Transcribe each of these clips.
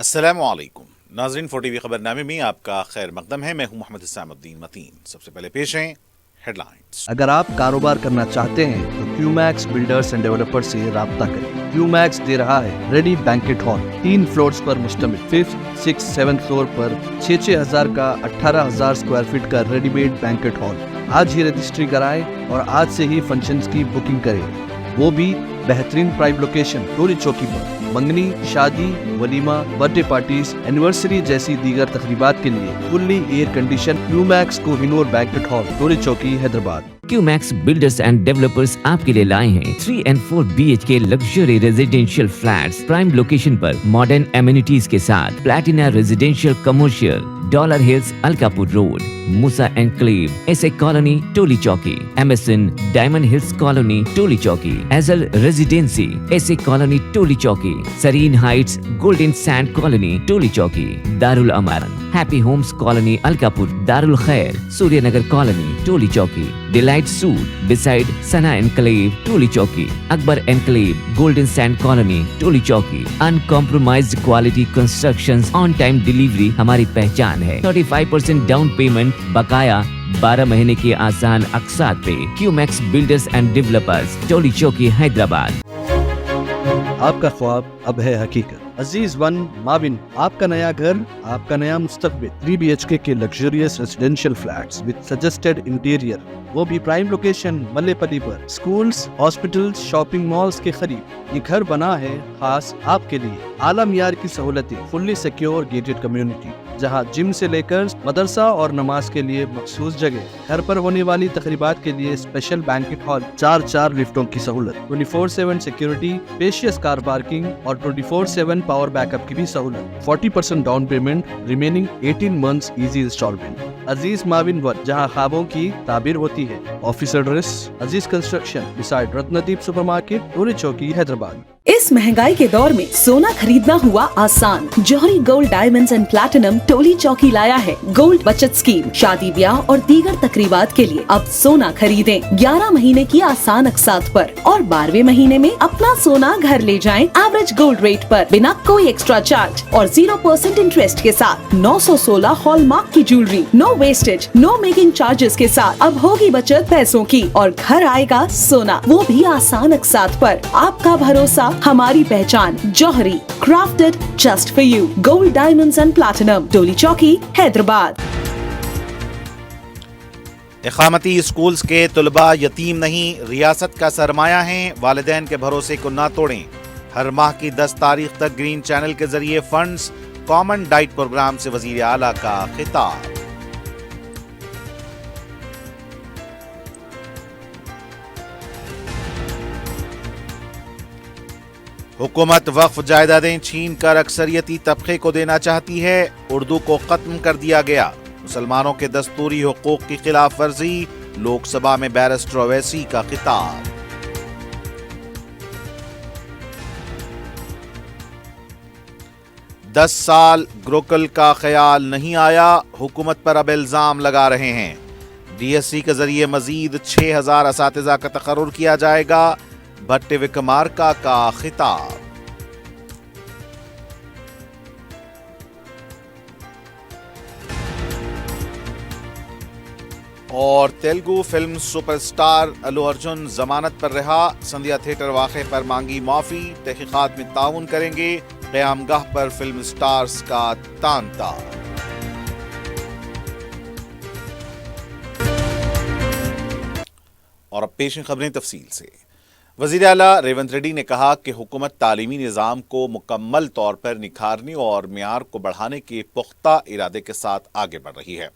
السلام علیکم ناظرین، 4 ٹی وی خبرنامے میں آپ کا خیر مقدم ہے۔ میں ہوں محمد حسام الدین متین۔ سب سے پہلے پیش ہیں ہیڈ لائنز۔ اگر آپ کاروبار کرنا چاہتے ہیں تو کیو میکس بلڈرز اینڈ ڈیولپر سے رابطہ کریں۔ کیو میکس دے رہا ہے ریڈی بینکٹ ہال، 3 فلورز پر مشتمل، 5th 6th 7th فلور پر 6,000 کا 18,000 اسکوائر فٹ کا ریڈی میڈ بینکٹ ہال۔ آج ہی رجسٹری کرائیں اور آج سے ہی فنکشنز کی بکنگ کریں، وہ بھی بہترین پرائم لوکیشن ٹولی چوکی پر۔ منگنی، شادی، ولیمہ، برتھ ڈے پارٹیز، اینیورسری جیسی دیگر تقریبات کے لیے fully air condition Qmax Kohinoor banquet hall, Toli Chowki, Hyderabad. Qmax builders and developers آپ کے لیے لائے ہیں 3 and 4 BHK luxury residential flats prime location پر ماڈرن ایمینٹیز کے ساتھ۔ Platina residential commercial, Dollar Hills Alkapur road, Moosa enclave, S A colony Toli Chowki, MSN Diamond Hills colony Toli Chowki, ایزل residency S A colony Toli Chowki, Serene Heights Golden Sand colony Toli Chowki, Darulaman Happy Homes colony Alkapur, Darulkhair Surya Nagar colony Toli Chowki, Delight Suite beside Sana enclave Toli Chowki, Akbar enclave Golden Sand colony Toli Chowki. Uncompromised quality constructions, on time delivery ہماری پہچان ہے۔ 35% down payment, بقایا 12 مہینے کے آسان اقساط پہ۔ کیو Max builders and developers, ٹولی چوکی، حیدرآباد۔ آپ کا خواب اب ہے حقیقت۔ عزیز ون ماون، آپ کا نیا گھر، آپ کا نیا مستقبل۔ 3 BHK کے luxurious residential flats with suggested interior, وہ بھی پرائم لوکیشن ملے پلی پر، سکولز، ہاسپٹلز، شاپنگ مالز کے قریب۔ یہ گھر بنا ہے خاص آپ کے لیے۔ اعلیٰ معیار کی سہولتیں، فلی سیکیور گیٹڈ کمیونٹی، جہاں جم سے لے کر مدرسہ اور نماز کے لیے مخصوص جگہ، گھر پر ہونے والی تقریبات کے لیے اسپیشل بینکٹ ہال، 4 لفٹوں کی سہولت، 24/7 سیکیورٹی، اسپیشیس کار پارکنگ اور 24/7 پاور بیک اپ کی بھی سہولت۔ 40% down payment, remaining 18 months easy instalment. Aziz Maven one, جہاں خوابوں کی تعبیر ہوتی ہے۔ Office address Aziz construction beside Ratnadeep super market, Toli Chowki, Hyderabad. اس مہنگائی کے دور میں سونا خریدنا ہوا آسان۔ جوہری gold diamonds and platinum Toli Chowki لایا ہے گولڈ بچت اسکیم۔ شادی بیاہ اور دیگر تقریبات کے لیے اب سونا خریدیں 11 مہینے کی آسان اقساط پر، اور 12ویں مہینے میں اپنا سونا گھر لے جائیں ایوریج گولڈ ریٹ پر، بنا کوئی ایکسٹرا چارج اور 0% انٹرسٹ کے ساتھ۔ 916 ہال مارک کی جیولری، نو ویسٹیج، نو میکنگ چارجز کے ساتھ۔ اب ہوگی بچت پیسوں کی اور گھر آئے گا سونا، وہ بھی آسان اقساط پر۔ آپ کا بھروسہ، ہماری پہچان، جوہری، crafted just for you، gold diamonds and platinum, ٹولی چوکی، حیدرآباد۔ اقامتی اسکولز کے طلباء یتیم نہیں، ریاست کا سرمایہ ہیں، والدین کے بھروسے کو نہ توڑیں۔ ہر ماہ کی 10 تاریخ تک گرین چینل کے ذریعے فنڈز، کامن ڈائٹ پروگرام سے وزیر اعلیٰ کا خطاب۔ حکومت وقف جائیدادیں چھین کر اکثریتی طبقے کو دینا چاہتی ہے، اردو کو ختم کر دیا گیا۔ مسلمانوں کے دستوری حقوق کی خلاف ورزی، لوک سبھا میں بیرسٹر اویسی کا خطاب۔ دس سال گروکل کا خیال نہیں آیا، حکومت پر اب الزام لگا رہے ہیں۔ DSC کے ذریعے مزید 6,000 اساتذہ کا تقرر کیا جائے گا، بھٹے وکرمارکا کا خطاب۔ اور تیلگو فلم سپر سٹار الو ارجن ضمانت پر رہا، سندھیا تھیٹر واقعے پر مانگی معافی، تحقیقات میں تعاون کریں گے، قیام گاہ پر فلم سٹارز کا تانتا۔ اور اب پیش ہیں خبریں تفصیل سے۔ وزیر اعلیٰ ریونت ریڈی نے کہا کہ حکومت تعلیمی نظام کو مکمل طور پر نکھارنے اور معیار کو بڑھانے کے پختہ ارادے کے ساتھ آگے بڑھ رہی ہے۔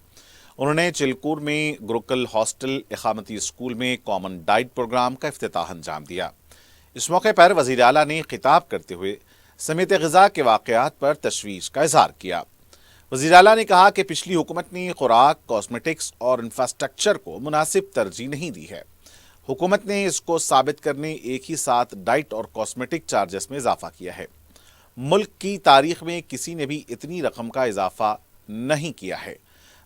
انہوں نے چلکور میں گروکل ہاسٹل اقامتی اسکول میں کامن ڈائٹ پروگرام کا افتتاح انجام دیا۔ اس موقع پر وزیر اعلیٰ نے خطاب کرتے ہوئے سمیت غذا کے واقعات پر تشویش کا اظہار کیا۔ وزیر اعلیٰ نے کہا کہ پچھلی حکومت نے خوراک، کاسمیٹکس اور انفراسٹرکچر کو مناسب ترجیح نہیں دی ہے۔ حکومت نے اس کو ثابت کرنے ایک ہی ساتھ ڈائٹ اور کاسمیٹک چارجز میں اضافہ کیا ہے۔ ملک کی تاریخ میں کسی نے بھی اتنی رقم کا اضافہ نہیں کیا ہے۔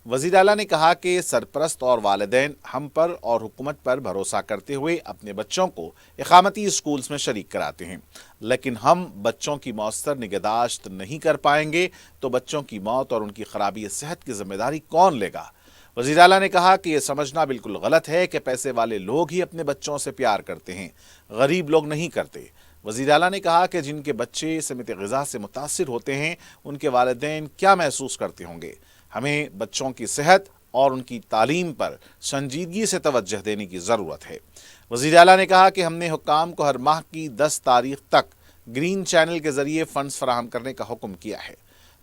वज़ीर आला ने कहा कि सरपरस्त और वालिदैन हम पर और हुकूमत पर भरोसा करते हुए अपने बच्चों को इकामती स्कूल्स में शरीक कराते हैं, लेकिन हम बच्चों की मौसर निगहदाश्त नहीं कर पाएंगे तो बच्चों की मौत और उनकी खराबी सेहत की जिम्मेदारी कौन लेगा। वज़ीर आला ने कहा कि यह समझना बिल्कुल गलत है कि पैसे वाले लोग ही अपने बच्चों से प्यार करते हैं, गरीब लोग नहीं करते। वज़ीर आला ने कहा कि जिनके बच्चे सीमित ग़िज़ा से मुतासिर होते हैं उनके वालिदैन क्या महसूस करते होंगे। हमें बच्चों की सेहत और उनकी तालीम पर संजीदगी से तवज्जो देने की ज़रूरत है। वज़ीर आला ने कहा कि हमने हुक्काम को हर माह की 10 तारीख तक ग्रीन चैनल के ज़रिए फ़ंड्स फराहम करने का हुक्म किया है।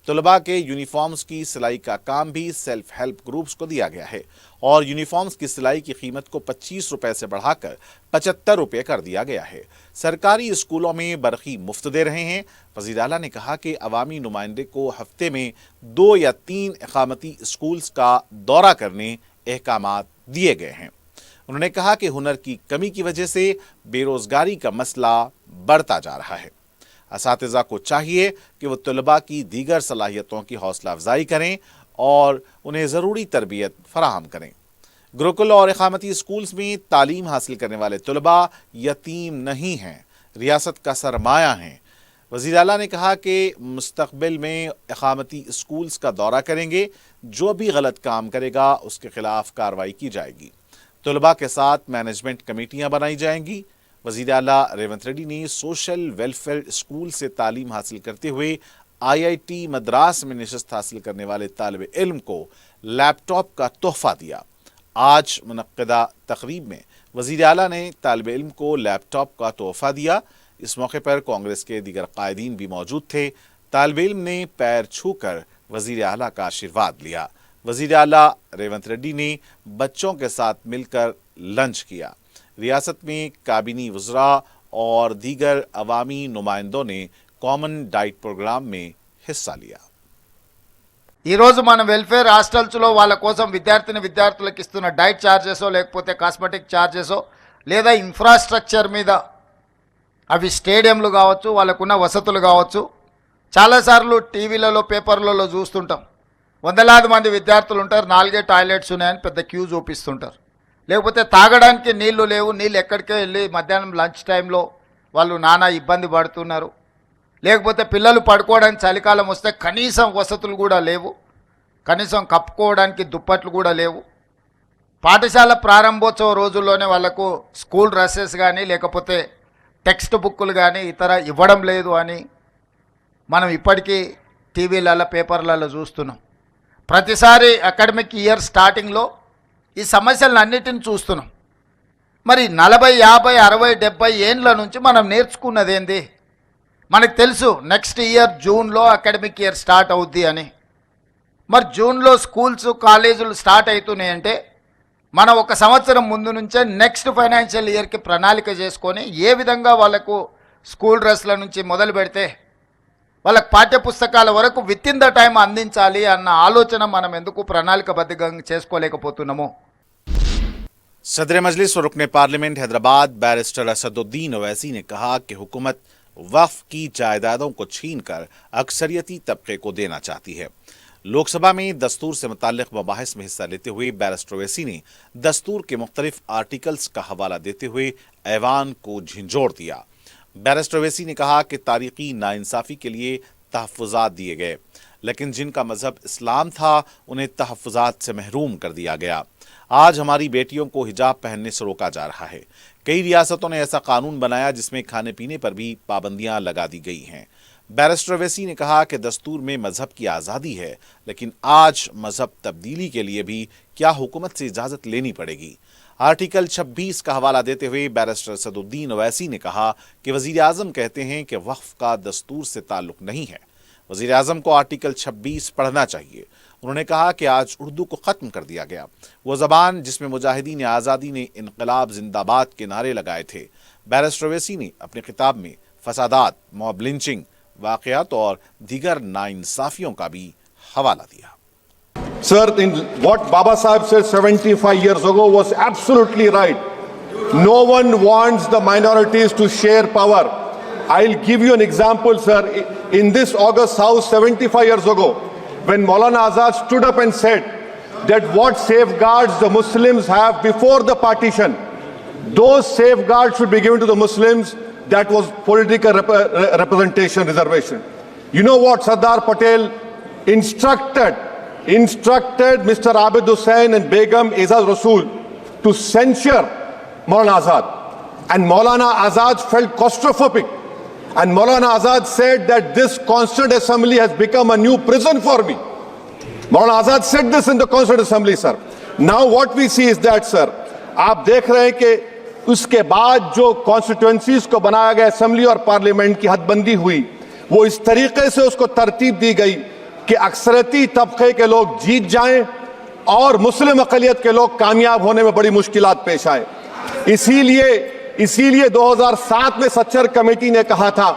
तलबा के यूनिफॉर्म्स की सिलाई का काम भी सेल्फ हेल्प ग्रुप्स को दिया गया है और यूनिफॉर्म्स की सिलाई की कीमत को 25 रुपए से बढ़ाकर 75 रुपए कर दिया गया है। सरकारी स्कूलों में बरखी मुफ्त दे रहे हैं। वज़ीर आला ने कहा कि अवामी नुमाइंदे को हफ्ते में 2 या 3 इकामती स्कूल्स का दौरा करने अहकामात दिए गए हैं। उन्होंने कहा कि हुनर की कमी की वजह से बेरोजगारी का मसला बढ़ता जा रहा है। असातिज़ा को चाहिए कि वो तलबा की दीगर सलाहियतों की हौसला अफजाई करें और उन्हें ज़रूरी तरबियत फराहम करें। गुरुकुल और इकामती स्कूल्स में तालीम हासिल करने वाले तलबा यतीम नहीं हैं, रियासत का सरमाया हैं। वज़ीर आला ने कहा कि मुस्तक़बिल में इकामती स्कूल्स का दौरा करेंगे, जो भी गलत काम करेगा उसके खिलाफ कार्रवाई की जाएगी। तलबा के साथ मैनेजमेंट कमेटियाँ बनाई जाएंगी। वज़ीर आला रेवंत रेड्डी ने सोशल वेलफेयर स्कूल से तालीम हासिल करते हुए IIT मद्रास में नशस्त हासिल करने वाले तालिब इल्म को लैपटॉप का तोहफा दिया। आज मुनक्किदा तकरीब में वज़ीर आला ने तालिब इल्म को लैपटॉप का तोहफा दिया। इस मौके पर कांग्रेस के दीगर कायदीन भी मौजूद थे। तालिब इल्म ने पैर छूकर वज़ीर आला का आशीर्वाद लिया। वज़ीर आला रेवंत रेड्डी ने बच्चों के साथ मिलकर लंच किया। रियासत में काबिनी वज़रा और दीगर अवामी नुमाइंदों ने कॉमन डाइट प्रोग्राम में हिस्सा लिया। ఈరోజు మన వెల్ఫేర్ హాస్టల్స్లో వాళ్ళ కోసం విద్యార్థులకు ఇస్తున్న డైట్ ఛార్జెసో లేకపోతే కాస్మెటిక్ ఛార్జెసో లేదా ఇన్ఫ్రాస్ట్రక్చర్ మీద అవి స్టేడియంలు కావచ్చు, వాళ్ళకున్న వసతులు కావచ్చు, చాలాసార్లు టీవీలలో పేపర్లలో చూస్తుంటాం. వందలాది మంది విద్యార్థులు ఉంటారు, 4 టాయిలెట్స్ ఉన్నాయని పెద్ద క్యూ చూపిస్తుంటారు. లేకపోతే తాగడానికి నీళ్లు లేవు, నీళ్ళు ఎక్కడికే వెళ్ళి మధ్యాహ్నం లంచ్ టైంలో వాళ్ళు నానా ఇబ్బంది పడుతున్నారు. లేకపోతే పిల్లలు పడుకోవడానికి చలికాలం వస్తే కనీసం వసతులు కూడా లేవు, కనీసం కప్పుకోవడానికి దుప్పట్లు కూడా లేవు. పాఠశాల ప్రారంభోత్సవ రోజుల్లోనే వాళ్ళకు స్కూల్ డ్రెస్సెస్ కానీ లేకపోతే టెక్స్ట్ బుక్కులు కానీ ఇతర ఇవ్వడం లేదు అని మనం ఇప్పటికీ టీవీలలో పేపర్లలో చూస్తున్నాం. ప్రతిసారి అకాడమిక్ ఇయర్ స్టార్టింగ్లో ఈ సమస్యలన్నిటిని చూస్తున్నాం. మరి 40, 50, 60, 70 ఏండ్ల నుంచి మనం నేర్చుకున్నది ఏంది? మనకు తెలుసు నెక్స్ట్ ఇయర్ జూన్లో అకాడమిక్ ఇయర్ స్టార్ట్ అవుద్ది అని. మరి జూన్లో స్కూల్స్ కాలేజీలు స్టార్ట్ అవుతున్నాయంటే మనం ఒక సంవత్సరం ముందు నుంచే నెక్స్ట్ ఫైనాన్షియల్ ఇయర్కి ప్రణాళిక చేసుకొని ఏ విధంగా వాళ్ళకు స్కూల్ డ్రెస్ల నుంచి మొదలు పెడితే వాళ్ళకి పాఠ్యపుస్తకాల వరకు విత్ ఇన్ ద టైం అందించాలి అన్న ఆలోచన మనం ఎందుకు ప్రణాళికబద్ధంగా చేసుకోలేకపోతున్నాము? सदर मजलिस और रुकने पार्लियामेंट हैदराबाद बैरिस्टर असदुद्दीन ओवैसी ने कहा कि हुकूमत वक्फ की जायदादों को छीनकर अक्सरियती तबके को देना चाहती है। लोकसभा में दस्तूर से मुताल्लिक मबाहिस में हिस्सा लेते हुए बैरिस्टर ओवैसी ने दस्तूर के मुख्तलिफ आर्टिकल्स का हवाला देते हुए ऐवान को झिंझोड़ दिया। बैरिस्टर ओवैसी ने कहा कि तारीखी नाइंसाफ़ी के लिए तहफ़्फ़ुज़ात दिए गए, लेकिन जिनका मजहब इस्लाम था उन्हें तहफ़्फ़ुज़ात से महरूम कर दिया गया। आज हमारी बेटियों को हिजाब पहनने से रोका जा रहा है। कई रियासतों ने ऐसा कानून बनाया जिसमें खाने पीने पर भी पाबंदियां लगा दी गई हैं। बैरिस्टर ओवैसी ने कहा कि दस्तूर में मजहब की आज़ादी है, लेकिन आज मजहब तब्दीली के लिए भी क्या हुकूमत से इजाज़त लेनी पड़ेगी। आर्टिकल 26 का हवाला देते हुए बैरिस्टर असदुद्दीन ओवैसी ने कहा कि वज़ीर आज़म कहते हैं कि वक्फ का दस्तूर से ताल्लुक़ नहीं है। वज़ीर आज़म को आर्टिकल 26 पढ़ना चाहिए। उन्होंने कहा कि आज उर्दू को ख़त्म कर दिया गया, वो ज़बान जिसमें मुजाहिदीन आज़ादी ने इनकलाब जिंदाबाद के नारे लगाए थे। बैरिस्टर ओवैसी ने अपने खिताब में फसादात, मॉब लिंचिंग, वाक़यात और दीगर नाइंसाफ़ियों का भी हवाला दिया। Sir, what Baba Sahib said 75 years ago was absolutely right. No one wants the minorities to share power. I'll give you an example, sir. In this August House 75 years ago, when Maulana Azad stood up and said that what safeguards the Muslims have before the partition, those safeguards should be given to the Muslims. That was political representation, reservation. You know what Sardar Patel instructed Mr. Abid Hussain and Begum Aizaz Rasool to censure Maulana Azad. And Maulana Azad felt claustrophobic. And Maulana Azad said that this Constituent Assembly has become a new prison for me. Maulana Azad said this in the Constituent Assembly, sir. Now what we see is that, sir, आप देख रहे हैं कि उसके बाद जो constituencies को बनाया गया असेंबली और पार्लियामेंट की हदबंदी हुई, वो इस तरीके से उसको तरतीब दी गई कि अक्सरती तबके के लोग जीत जाएं और मुस्लिम अक़लियत के लोग कामयाब होने में बड़ी मुश्किलात पेश आए. इसीलिए 2007 में सच्चर कमेटी ने कहा था,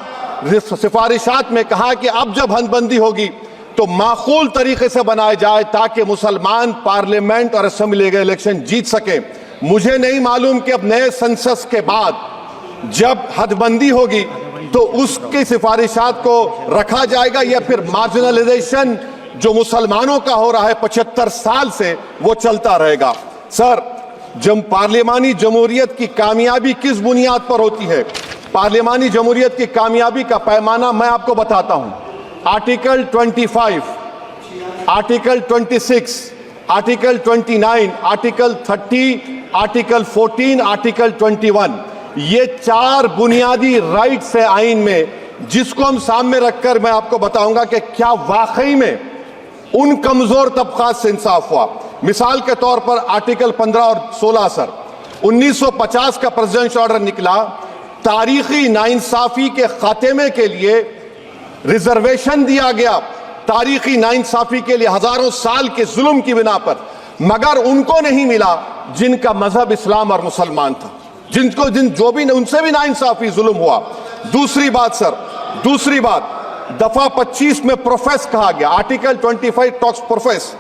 सिफारिशात में कहा कि अब जब हदबंदी होगी तो माकूल तरीके से बनाए जाए ताकि मुसलमान पार्लियामेंट और असेंबली के इलेक्शन जीत सके. मुझे नहीं मालूम कि अब नए सेंसस के बाद जब हदबंदी होगी तो उसकी सिफारिशात को रखा जाएगा या फिर मार्जिनलाइजेशन जो मुसलमानों का हो रहा है 75 साल से वो चलता रहेगा. सर, जब पार्लियामानी जमहूरियत की कामयाबी किस बुनियाद पर होती है? पार्लियामानी जमहूरियत की कामयाबी का पैमाना मैं आपको बताता हूं. Article 25, article 26, article 29, article 30, article 14, article 21, ये 4 बुनियादी राइट्स है आइन में, जिसको हम सामने रखकर मैं आपको बताऊंगा कि क्या वाकई में उन कमजोर तबकात से इंसाफ हुआ. मिसाल के तौर पर आर्टिकल 15 और 16, सर, 1950 का प्रेसिडेंशियल ऑर्डर निकला, तारीखी नाइंसाफी के खात्मे के लिए रिजर्वेशन दिया गया, तारीखी नाइंसाफी के लिए हजारों साल के जुल्म की बिना पर, मगर उनको नहीं मिला जिनका मजहब इस्लाम और मुसलमान था, जो भी उनसे भी नाइंसाफी जुल्म हुआ. दूसरी बात सर, दूसरी बात, दफा 25 में प्रोफेस कहा गया, आर्टिकल 25 टॉक्स प्रोफेस.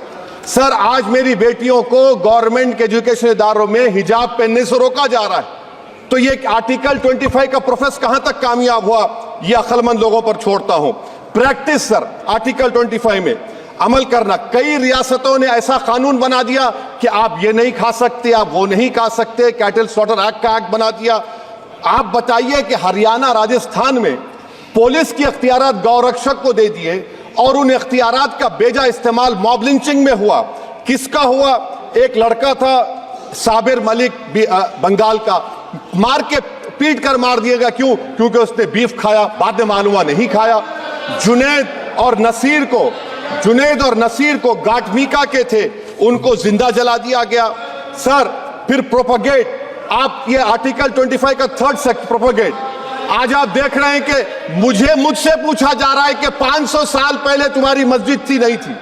सर, आज मेरी बेटियों को गवर्नमेंट के एजुकेशन इदारों में हिजाब पहनने से रोका जा रहा है, तो ये आर्टिकल 25 का प्रोफेस कहां तक कामयाब हुआ, ये अक्लमंद लोगों पर छोड़ता हूं. प्रैक्टिस सर, आर्टिकल 25 में अमल करना. कई रियासतों ने ऐसा कानून बना दिया कि आप ये नहीं खा सकते, आप वो नहीं खा सकते, कैटल स्लॉटर एक्ट का एक्ट बना दिया. आप बताइए कि हरियाणा, राजस्थान में पुलिस की अख्तियारात गौरक्षक को दे दिए और उन अख्तियारात का बेजा इस्तेमाल मॉब लिंचिंग में हुआ. किसका हुआ? एक लड़का था साबिर मलिक बंगाल का, मार के पीट कर मार दिया गया. क्यों? क्योंकि उसने बीफ खाया, बाद में मालूम हुआ नहीं खाया. जुनैद और नसीर को गाटमीका के थे, उनको जिंदा जला दिया गया. सर, फिर प्रोपगेट, आप ये आर्टिकल 25 का 3rd सेक्शन प्रोपगेट. आज आप देख रहे हैं कि मुझसे पूछा जा रहा है कि 500 साल पहले तुम्हारी मस्जिद थी, नहीं थी.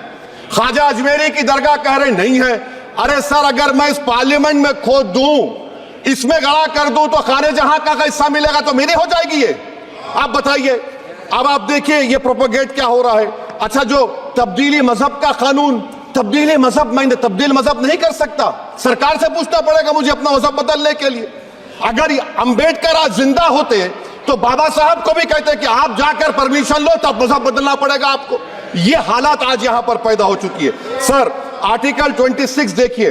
ख्वाजा अजमेरी की दरगाह कह रहे नहीं है. अरे सर, अगर मैं इस पार्लियामेंट में खोद दूं, इसमें गड़ा कर दूं, तो खाने जहां का हिस्सा मिलेगा तो मेरी हो जाएगी ये. आप बताइए. अब आप देखिए ये प्रोपगेट क्या हो रहा है. अच्छा, जो तब्दीली मजहब का कानून, तब्दीली मजहब, मैं तब्दील मजहब नहीं कर सकता, सरकार से पूछना पड़ेगा मुझे अपना मजहब बदलने के लिए. अगर अंबेडकर आज जिंदा होते तो बाबा साहब को भी कहते कि आप जाकर परमिशन लो, तब मजहब बदलना पड़ेगा आपको. ये हालात आज यहां पर पैदा हो चुकी है. सर, आर्टिकल 26 देखिए,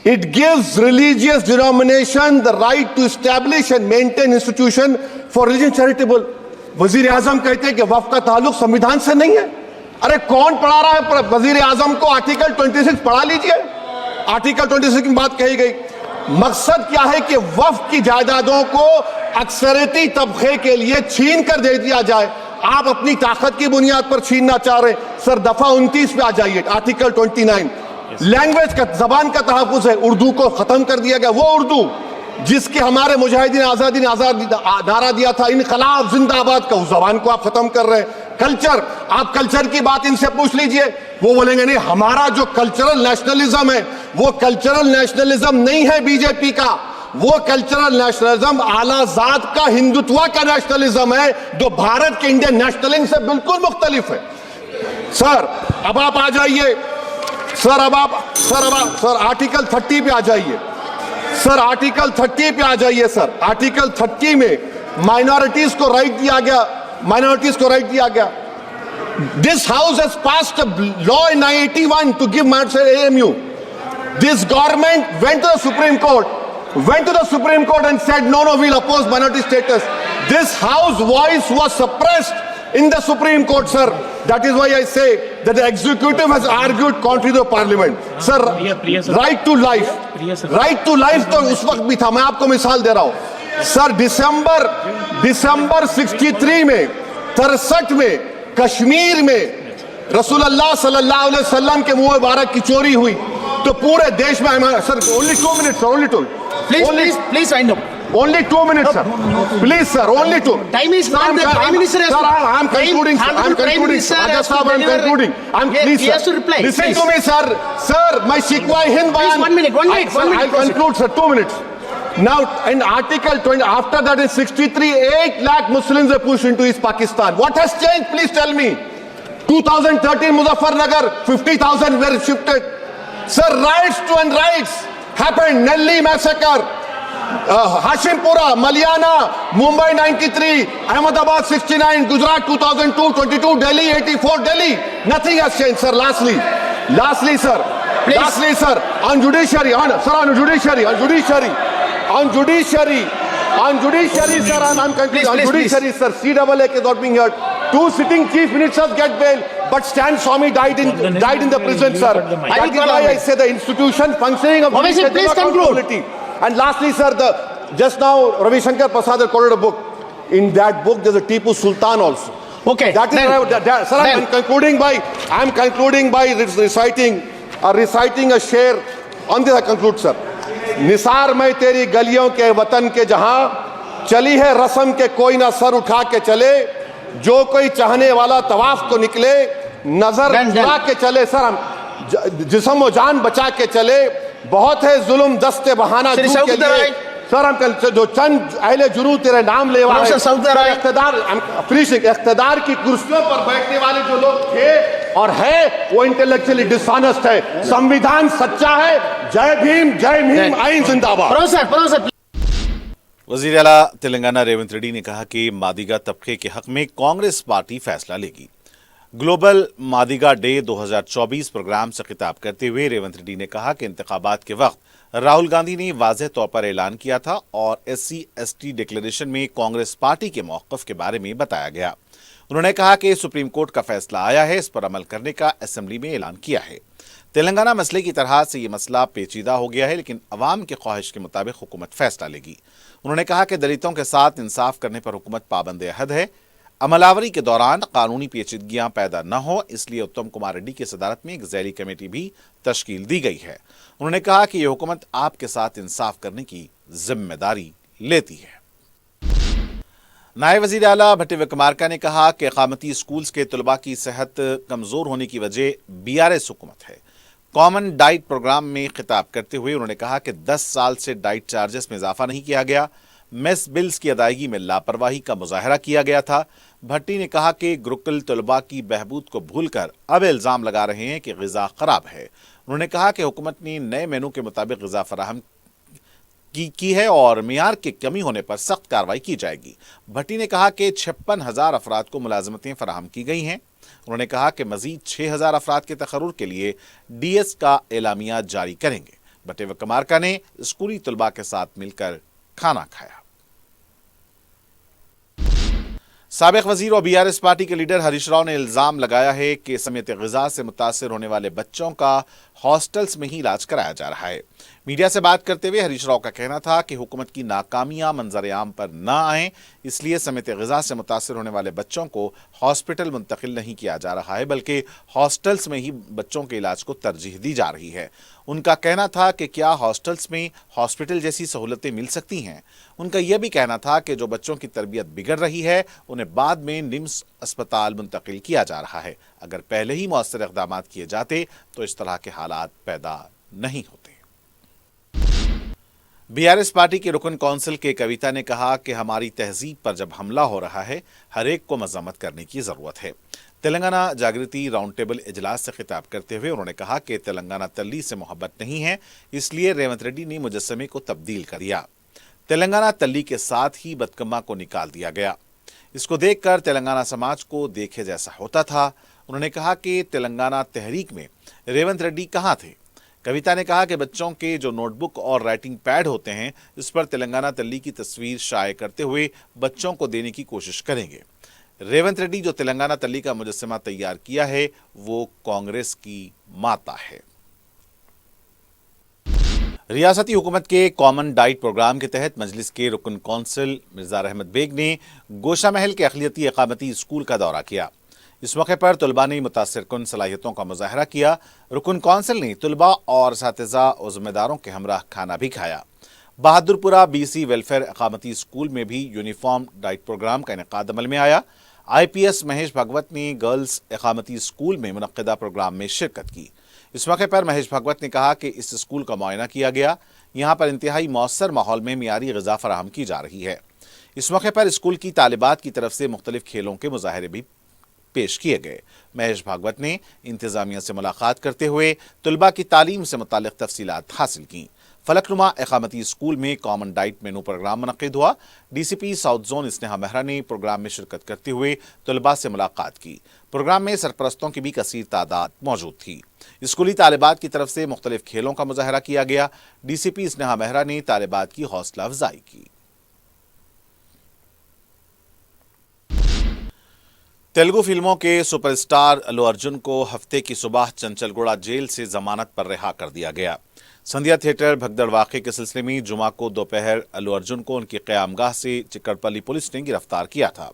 it gives religious denomination the right to establish and maintain institution for religion charitable. वजीर आजम कहते हैं कि वक्फ का ताल्लुक संविधान से नहीं है. अरे कौन पढ़ा रहा है वजीर आजम को? आर्टिकल 26 पढ़ा लीजिए. आर्टिकल 26 की बात कही गई. मकसद क्या है कि वक्फ की जायदादों को अक्सरती तबके के लिए छीन कर दे दिया जाए. आप अपनी ताकत की बुनियाद पर छीनना चाह रहे. सर, दफा 29 पे आ जाइए, आर्टिकल 29. लैंग्वेज का, जबान का तहफ़्फ़ुज़ है. उर्दू को खत्म कर दिया गया. वो उर्दू जिसके हमारे मुजाहिदीन आजादी ने नारा दिया था, इनकलाब जिंदाबाद का, उस जबान को आप खत्म कर रहे हैं. कल्चर, आप कल्चर की बात इनसे पूछ लीजिए, वो बोलेंगे नहीं, हमारा जो कल्चरल नेशनलिज्म है वो कल्चरल नेशनलिज्म नहीं है बीजेपी का, वो कल्चरल नेशनलिज्म आला जात का, हिंदुत्व का नेशनलिज्म है, जो भारत के इंडियन नेशनलिज्म से बिल्कुल मुख्तलिफ है. सर, अब आप आ जाइए. सर, आर्टिकल 30 पे आ जाइए. सर, आर्टिकल 30 पे आ जाइए. सर, आर्टिकल 30 में माइनॉरिटीज को राइट दिया गया. This house has passed a law in 1981 to give mandatory AMU. This government went to the Supreme Court and said, no, we'll oppose minority status. This house voice was suppressed in the Supreme Court, sir. That is why I say that the executive has argued contrary to the parliament. Sir, right to life. Right to life तो उस वक्त भी था. मैं आपको मिसाल दे रहा हूँ. सर, दिसंबर 63 में, 63 में कश्मीर में रसूलुल्लाह सल्लल्लाहु अलैहि वसल्लम के मुंह मुबारक की चोरी हुई तो पूरे देश में. Sir, only 2 minutes, sir, only 2. Please wind up. Only 2 minutes, sir. Please, sir, only 2. Time is gone. The Prime Minister has Sir, I'm concluding. Sir, I'm concluding. Raja Sahab, I'm concluding. Please, he has to reply. Listen to me, sir. Sir, my Shikwa Hind Bayan. Please, 1 minute. I'll conclude, sir. 2 minutes. Now, in Article 20, after that in 63, 8 lakh Muslims were pushed into East Pakistan. What has changed? Please tell me. 2013, Muzaffarnagar, 50,000 were shifted. Sir, riots to and riots happened. Nelly massacre. Hashimpura, Malyana, Mumbai 93, Ahmedabad 69, Gujarat 2002, 22, Delhi 84, Delhi. Nothing has changed, sir. Lastly, sir. Please. Lastly, sir. On judiciary, sir, on judiciary, sir. I'm concluding. On judiciary, sir. CAA is not being heard. 2 sitting chief ministers get bail, but Stan Swamy died in the prison, sir. That is why I say the institution functioning of Obviously, please conclude. And lastly, sir, just now Ravi Shankar Prasad had quoted a book. In that book, there's a Tipu Sultan also. Okay. That is, sir, I'm concluding by reciting a share. On this I conclude, sir. Nisar में तेरी गलियों के वतन के जहां चली है रस्म के कोई ना सर उठा के चले जो कोई चाहने वाला तवाफ को निकले नजर उठा के चले सर हम जिस्म व जान बचा के चले बहुत है जुल्म दस्ते बहाना के लिए सर हम जो चंद अहले जुनू तेरे नाम ले वाले इख्तिदार की कुर्सियों पर बैठने वाले जो लोग थे और है वो इंटेलेक्चुअली डिसऑनेस्ट है. संविधान सच्चा है. जय भीम आइन जिंदाबाद. वजीर आला तेलंगाना रेवंत रेड्डी ने कहा कि मादिगा तबके के हक में कांग्रेस पार्टी फैसला लेगी. ग्लोबल मादिगा डे 2024 प्रोग्राम से खिताब करते हुए रेवंत रेड्डी ने कहा कि इंतखाबात के वक्त राहुल गांधी ने वाज़ेह तौर पर ऐलान किया था और SC/ST डिक्लेरेशन में कांग्रेस पार्टी के मौक़िफ़ के बारे में बताया गया. उन्होंने कहा कि सुप्रीम कोर्ट का फैसला आया है, इस पर अमल करने का असेंबली में ऐलान किया है. तेलंगाना मसले की तरह से ये मसला पेचीदा हो गया है, लेकिन अवाम की ख्वाहिश के मुताबिक हुकूमत फैसला लेगी. उन्होंने कहा कि दलितों के साथ इंसाफ करने पर हुकूमत पाबंद अहद है. अमलावरी के दौरान कानूनी पेचीदगियां पैदा न हो, इसलिए उत्तम कुमार रेड्डी की सदारत में एक ज़ैली कमेटी भी तश्कील दी गई है. उन्होंने कहा कि यह हुकूमत आपके साथ इंसाफ करने की जिम्मेदारी लेती है. नायब वज़ीर आला भट्टी विक्रमार्का ने कहा कि इक़ामती स्कूल्स के तलबा की सेहत कमज़ोर होने की वजह BRS हुकूमत है. कॉमन डाइट प्रोग्राम में खिताब करते हुए उन्होंने कहा कि 10 साल से डाइट चार्जेस में इजाफा नहीं किया गया. मेस बिल्स की अदायगी में लापरवाही का मुजाहरा किया गया था. भट्टी ने कहा कि गुरुकुल तलबा की बहबूद को भूलकर अब इल्ज़ाम लगा रहे हैं कि ग़िज़ा ख़राब है. उन्होंने कहा कि हुकूमत ने नए मेनू के मुताबिक ग़िज़ा फराहम की है और मियार की कमी होने पर सख्त कार्रवाई की जाएगी. भट्टी ने कहा कि 56,000 अफराद को मुलाजमतें फराहम की गई हैं. उन्होंने कहा कि मजीद 6,000 अफराद के तकर्रुर के लिए DS का एलामिया जारी करेंगे. भट्टी विक्रमार्का ने स्कूली तलबा के साथ मिलकर खाना खाया. साबिक वजीर और BRS पार्टी के लीडर हरीश राव ने इल्जाम लगाया है कि समेत ग़िज़ा से मुतासिर होने वाले बच्चों का हॉस्टल्स में ही इलाज कराया जा रहा है. मीडिया से बात करते हुए हरीश राव का कहना था कि हुकूमत की नाकामियां मंजर आम पर न आएं, इसलिए समेत ग़िज़ा से मुतासिर होने वाले बच्चों को हॉस्पिटल मुंतकिल नहीं किया जा रहा है, बल्कि हॉस्टल्स में ही बच्चों के इलाज को तरजीह दी जा रही है. उनका कहना था कि क्या हॉस्टल्स में हॉस्पिटल जैसी सहूलतें मिल सकती हैं. उनका यह भी कहना था कि जो बच्चों की तरबियत बिगड़ रही है उन्हें बाद में निम्स अस्पताल मुंतकिल किया जा रहा है. अगर पहले ही मौसर इक़दाम किए जाते तो इस तरह के हालात पैदा नहीं होते. BRS पार्टी के रुकन कौंसिल के कविता ने कहा कि हमारी तहजीब पर जब हमला हो रहा है हर एक को मजम्मत करने की ज़रूरत है. तेलंगाना जागृति राउंड टेबल इजलास से खिताब करते हुए उन्होंने कहा कि तेलंगाना तल्ली से मोहब्बत नहीं है, इसलिए रेवंत रेड्डी ने मुजस्समे को तब्दील कर दिया. तेलंगाना तल्ली के साथ ही बदकम्मा को निकाल दिया गया. इसको देखकर तेलंगाना समाज को देखे जैसा होता था। उन्होंने कहा कि तेलंगाना तहरीक में रेवंत रेड्डी कहाँ थे। कविता ने कहा कि बच्चों के जो नोटबुक और राइटिंग पैड होते हैं, इस पर तेलंगाना तल्ली की तस्वीर शाये करते हुए बच्चों को देने की कोशिश करेंगे। रेवंत रेड्डी जो तेलंगाना तल्ली का मुजस्समा तैयार किया है, वो कांग्रेस की माता है। रियासती हुकूमत के कॉमन डाइट प्रोग्राम के तहत मजलिस के रुकन कौंसिल मिर्जा रहमत बेग ने गोशा महल के अखिलती इकामती स्कूल का दौरा किया। इस मौके पर तलबा ने मुतासिर कुन सलाहियतों का मुजाहरा किया। रुकन कौंसिल ने तलबा और असातिज़ा और ज़िम्मेदारों के हमरा खाना भी खाया। बहादुरपुरा BC वेलफेयर इकामती स्कूल में भी यूनिफॉर्म डाइट प्रोग्राम का इनेकाद अमल में आया। IPS महेश भागवत ने गर्ल्स इकामती स्कूल में मुनक्किदा प्रोग्राम में शिरकत की। इस मौके पर महेश भागवत ने कहा कि इस स्कूल का मुआयना किया गया। यहाँ पर इंतहाई मौसर माहौल में मियारी ग़िज़ा फराहम की जा रही है। इस मौके पर स्कूल की तालिबात की तरफ से मुख्तलिफ खेलों के मुजाहरे भी पेश किए गए। महेश भागवत ने इंतजामिया से मुलाकात करते हुए तलबा की तालीम से मुतालिक तफसीलात हासिल की। फलकनुमा इकामती स्कूल में कॉमन डाइट मेनू प्रोग्राम मुनक्किद हुआ। DCP south zone Sneha Mehra ने प्रोग्राम में शिरकत करते हुए तलबा से मुलाकात की। प्रोग्राम में सरपरस्तों की भी कसीर तादाद मौजूद थी। स्कूली तालिबात की तरफ से मुख्तलिफ खेलों का मुजाहरा किया गया। DCP स्नेहा मेहरा ने तालिबात की हौसला अफजाई की। तेलुगु फिल्मों के सुपरस्टार अल्लू अर्जुन को हफ्ते की सुबह चंचलगुड़ा जेल से जमानत पर रिहा कर दिया गया। संध्या थिएटर भगदड़ वाक़े के सिलसिले में जुमा को दोपहर अल्लू अर्जुन को उनकी क़यामगाह से चिकड़पल्ली पुलिस ने गिरफ्तार किया था।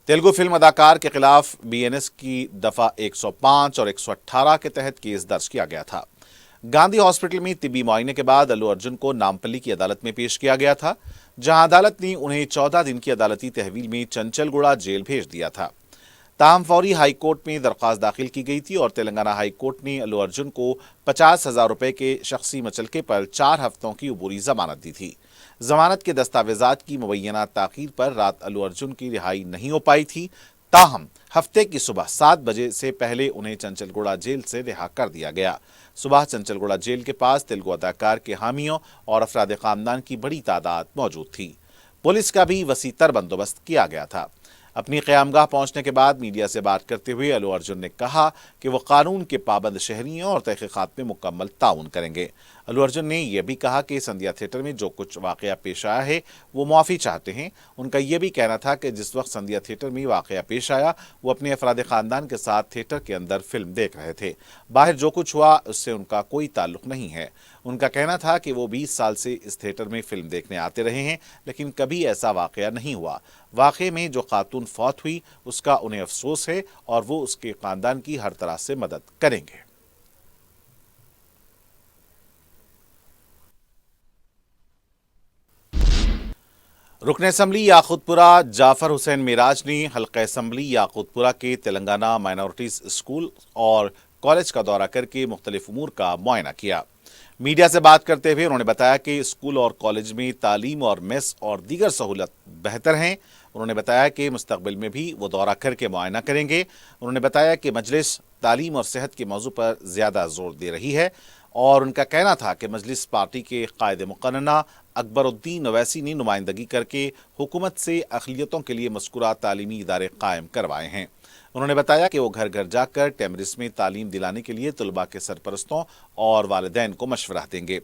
तेलुगु फिल्म अदाकार के खिलाफ BNS की दफ़ा 105 और 118 के तहत केस दर्ज किया गया था। गांधी हॉस्पिटल में तिब्बी मुआयने के बाद अल्लू अर्जुन को नामपल्ली की अदालत में पेश किया गया था, जहां अदालत ने उन्हें 14 दिन की अदालती तहवील में चंचलगुड़ा जेल भेज दिया था। ताहम फौरी हाई कोर्ट में दरख्वास्त दाखिल की गई थी और तेलंगाना हाई कोर्ट ने अल्लू अर्जुन को 50,000 रुपए के शख्सी मचलके पर 4 हफ्तों की अबूरी जमानत दी थी। जमानत के दस्तावेजात की मुबैना ताखीर पर रात अल्लू अर्जुन की रिहाई नहीं हो पाई थी। ताहम हफ्ते की सुबह 7 बजे से पहले उन्हें चंचलगुड़ा जेल से रिहा कर दिया गया। सुबह चंचलगुड़ा जेल के पास तेलुगु अदाकार के हामियों और अफराद खानदान की बड़ी तादाद मौजूद थी। पुलिस का भी वसीतर बंदोबस्त किया गया था। अपनी क़यामगाह पहुंचने के बाद मीडिया से बात करते हुए अल्लू अर्जुन ने कहा कि वो कानून के पाबंद शहरी हैं और तहक़ीक़ात में मुकम्मल ताउन करेंगे। अल्लू अर्जुन ने यह भी कहा कि संध्या थिएटर में जो कुछ वाक़या पेश आया है वो मुआफ़ी चाहते हैं। उनका यह भी कहना था कि जिस वक्त संध्या थिएटर में वाक़या पेश आया वो अपने अफराद ख़ानदान के साथ थिएटर के अंदर फिल्म देख रहे थे। बाहर जो कुछ हुआ उससे उनका कोई ताल्लुक़ नहीं है। उनका कहना था कि वो 20 साल से इस थिएटर में फिल्म देखने आते रहे हैं, लेकिन कभी ऐसा वाक़या नहीं हुआ। वाक़े में जो खातून फौत हुई उसका उन्हें अफसोस है और वो उसके ख़ानदान की हर तरह से मदद करेंगे। रुकन असम्बली याकूतपुरा जाफर हुसैन मिराज ने हल्का असम्बली याकूतपुरा के तेलंगाना माइनॉरिटीज़ स्कूल और कॉलेज का दौरा करके मुख्तलिफ उमूर का मुआयना किया। मीडिया से बात करते हुए उन्होंने बताया कि स्कूल और कॉलेज में तालीम और मेस और दीगर सहूलत बेहतर हैं। उन्होंने बताया कि मुस्तकबिल में भी वो दौरा करके मुआयना करेंगे। उन्होंने बताया कि मजलिस तालीम और सेहत के मौजू पर ज़्यादा जोर दे रही है और उनका कहना था कि मजलिस पार्टी के कायदे मुक़न्ना अकबरुद्दीन अवैसी ने नुमाइंदगी करके हुकूमत से अक़लियतों के लिए मज़कूरा तालीमी इदारे कायम करवाए हैं। उन्होंने बताया कि वो घर घर जाकर टेमरिस में तालीम दिलाने के लिए तलबा के सरपरस्तों और वालिदैन को मशवरा देंगे।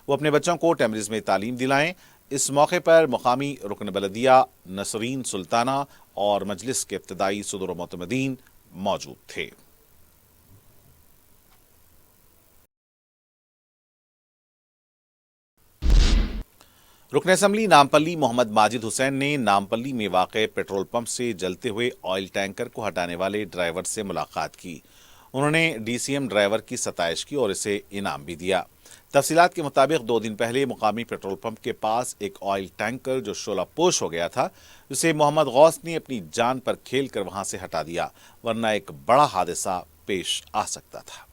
वो अपने बच्चों को टेमरिस में तालीम दिलाएं। इस मौके पर मुकामी रुकन बलदिया नसरीन सुल्ताना और मजलिस के इब्तदाई सदर मोतमदीन मौजूद थे। रुकन असम्बली नामपल्ली मोहम्मद माजिद हुसैन ने नामपल्ली में वाक़े पेट्रोल पंप से जलते हुए ऑयल टैंकर को हटाने वाले ड्राइवर से मुलाकात की। उन्होंने DCM ड्राइवर की सताइश की और इसे इनाम भी दिया। तफसीलात के मुताबिक 2 दिन पहले मुकामी पेट्रोल पंप के पास एक ऑयल टैंकर जो शोलापोश हो गया था, उसे मोहम्मद गौस ने अपनी जान पर खेल कर वहां से हटा दिया, वरना एक बड़ा हादसा पेश आ सकता था।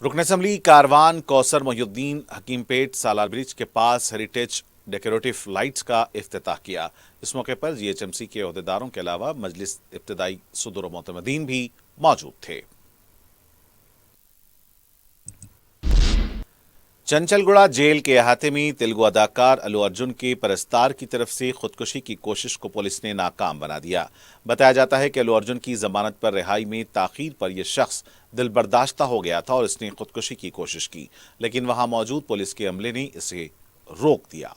रुकन असम्बली कारवान कौसर मोहिउद्दीन हकीमपेट सालार ब्रिज के पास हेरिटेज डेकोरेटिव लाइट्स का इफ्तिताह किया। इस मौके पर GHMC के अहदेदारों के अलावा मजलिस इब्तदाई सदर व मोतमदीन भी मौजूद थे। चंचलगुड़ा जेल के अहाते में तेलुगु अदाकार अल्लू अर्जुन के परस्तार की तरफ से खुदकुशी की कोशिश को पुलिस ने नाकाम बना दिया। बताया जाता है कि अल्लू अर्जुन की जमानत पर रिहाई में ताखीर पर यह शख्स दिल बर्दाश्ता हो गया था और इसने खुदकुशी की कोशिश की, लेकिन वहां मौजूद पुलिस के अमले ने इसे रोक दिया।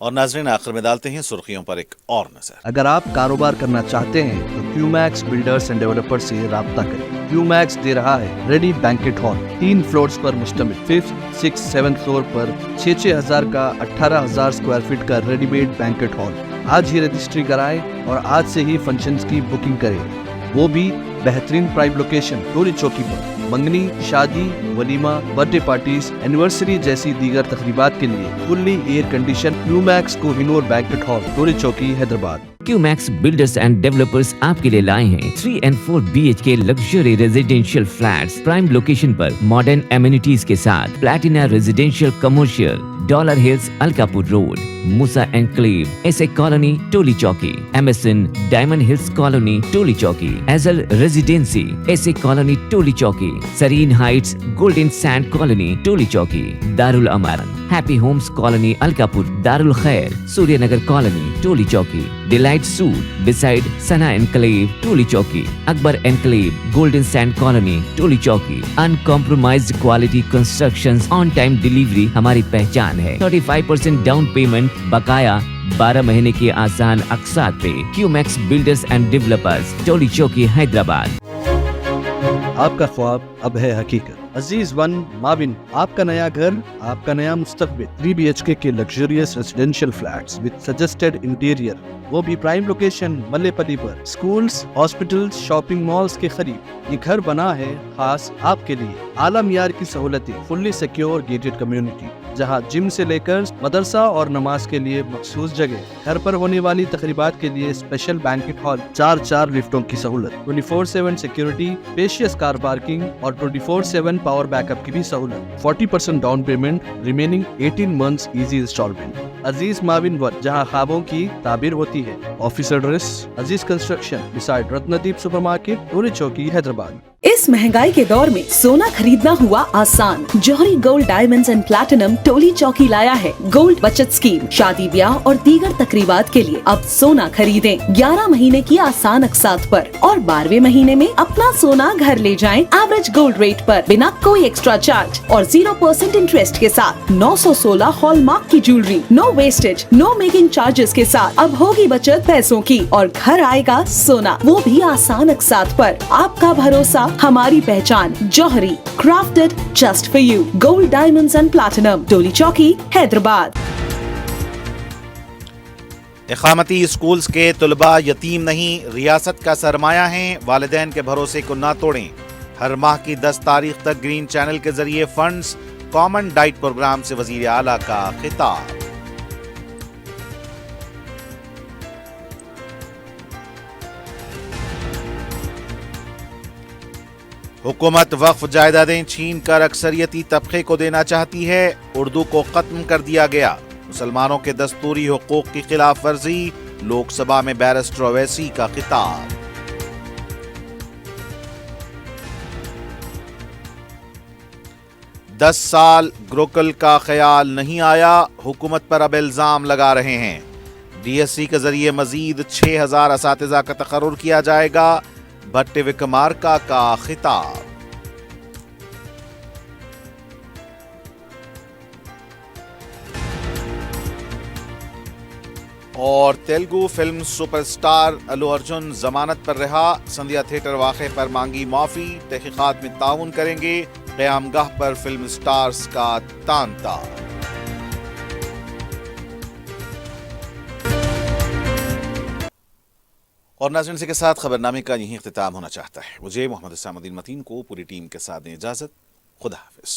और नाज़रीन, आखिर में डालते हैं सुर्खियों पर एक और नजर। अगर आप कारोबार करना चाहते हैं तो क्यूमैक्स बिल्डर्स एंड डेवलपर्स से राब्ता करें। क्यूमैक्स दे रहा है रेडी बैंकेट हॉल, 3 फ्लोर्स पर मुश्तमिल। 5th, 6th, 7th फ्लोर पर 6,000 का 18,000 स्क्वायर फीट का रेडीमेड बैंकेट हॉल। आज ही रजिस्ट्री कराएं और आज से ही फंक्शंस की बुकिंग करें, वो भी बेहतरीन प्राइम लोकेशन टोली चौकी पर। मंगनी, शादी, वलीमा, बर्थडे पार्टीज, एनिवर्सरी जैसी दीगर तकरीबात के लिए fully air condition Qmax Kohinoor banquet hall, Toli Chowki, Hyderabad. Qmax builders and developers आपके लिए लाए हैं 3 and 4 BHK luxury residential flats prime location पर मॉडर्न एमिनिटीज के साथ। Platina residential commercial, Dollar Hills, Alkapur road, Moosa enclave, SA colony, Toli Chowki, MSN Diamond Hills colony, Toli Chowki, एजल residency, SA colony, Toli Chowki, Serene Heights, Golden Sand colony, Toli Chowki, Darul Aman, happy Homes colony, Alkapur, Darul Khair, Suryanagar colony, Toli Chowki, Delight Suite beside Sana enclave, Toli Chowki, Akbar enclave, Golden Sand colony, Toli Chowki. Uncompromised quality constructions, on time delivery हमारी पहचान है। 35% down payment, बकाया 12 महीने की आसान अक़सात पे। QMax builders and developers, टोली चौकी, हैदराबाद। आपका ख्वाब अब है हकीकत। अजीज वन माविन, आपका नया घर, आपका नया मुस्तकबिल। 3 BHK के luxurious residential flats with suggested interior, वो भी प्राइम लोकेशन मल्लेपल्ली पर। स्कूल्स, हॉस्पिटल्स, शॉपिंग मॉल्स के करीब ये घर बना है खास आपके लिए। आला मियार की सहूलतें, फुल्ली सिक्योर गेटेड कम्युनिटी, जहां जिम से लेकर मदरसा और नमाज के लिए मखसूस जगह। घर पर होने वाली तकरीबात के लिए स्पेशल बैंकेट हॉल, 4 लिफ्टों की सहूलत, 24/7 सिक्योरिटी, स्पेशियस कार पार्किंग और 24/7 पावर बैकअप की भी सहूलत। 40% down payment, remaining 18 months easy instalment. Aziz Maven one, जहां ख्वाबों की ताबीर होती है। Office address Aziz construction beside Ratnadeep supermarket, Toli Chowki, Hyderabad. इस महंगाई के दौर में सोना खरीदना हुआ आसान। जौहरी gold diamonds and platinum Toli चौकी लाया है गोल्ड बचत स्कीम। शादी ब्याह और दीगर तकरीबात के लिए अब सोना खरीदें 11 महीने की आसान अक़सात पर और 12वें महीने में अपना सोना घर ले जाएं एवरेज गोल्ड रेट पर, बिना कोई एक्स्ट्रा चार्ज और 0% इंटरेस्ट के साथ। 916 हॉलमार्क की jewellery, no wastage, no making charges के साथ। अब होगी बचत पैसों की और घर आएगा सोना, वो भी आसान अक़सात पर। आपका भरोसा, हमारी पहचान। Jauhari, crafted just for you. Gold diamonds and platinum, Toli Chowki, Hyderabad. इक़ामती schools के तुलबा यतीम नहीं, रियासत का सरमाया हैं। वालिदैन के भरोसे को ना तोड़ें। हर माह की 10 तारीख तक ग्रीन चैनल के जरिए फंड्स। कॉमन डाइट प्रोग्राम से वजीर आला का खिताब। हुकूमत वक्फ जायदादें छीन कर अक्सरियती तबके को देना चाहती है। उर्दू को खत्म कर दिया गया। मुसलमानों के दस्तूरी हुकूक की खिलाफ वर्जी। लोकसभा में बैरिस्टर ओवैसी का खिताब। दस साल गुरुकुल का ख्याल नहीं आया, हुकूमत पर अब इल्जाम लगा रहे हैं। DSC के जरिए मजीद 6,000 असातिज़ा का तकर्रुर किया जाएगा। भट्टे विक्रमार्का का खिताब। और तेलुगु फिल्म सुपरस्टार अल्लू अर्जुन जमानत पर रहा। संध्या थिएटर वाक़े पर मांगी माफी। तहकीकात में ताउन करेंगे। क़यामगाह पर फिल्म स्टार्स का तांता। और नाज़रीन के साथ खबरनामे का यही इख्तिताम होना चाहता है। मुझे मोहम्मद इस्लामुद्दीन मतीन को पूरी टीम के साथ दें इजाज़त। खुदा हाफिज़।